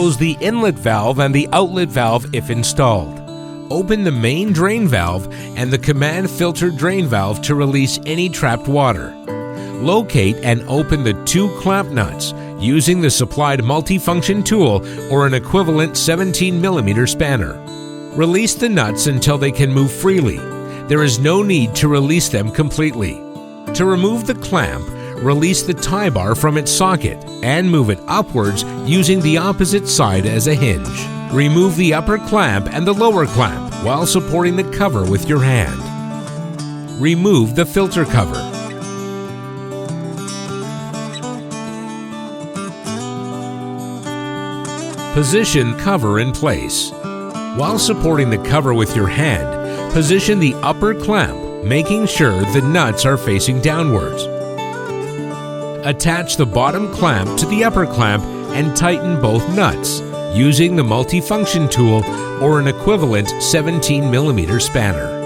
close the inlet valve and the outlet valve if installed. Open the main drain valve and the command filter drain valve to release any trapped water. Locate and open the 2 clamp nuts using the supplied multifunction tool or an equivalent 17mm spanner. Release the nuts until they can move freely. There is no need to release them completely. To remove the clamp, release the tie bar from its socket and move it upwards using the opposite side as a hinge. Remove the upper clamp and the lower clamp while supporting the cover with your hand. Remove the filter cover. Position cover in place. While supporting the cover with your hand, position the upper clamp, making sure the nuts are facing downwards. Attach the bottom clamp to the upper clamp and tighten both nuts using the multifunction tool or an equivalent 17mm spanner.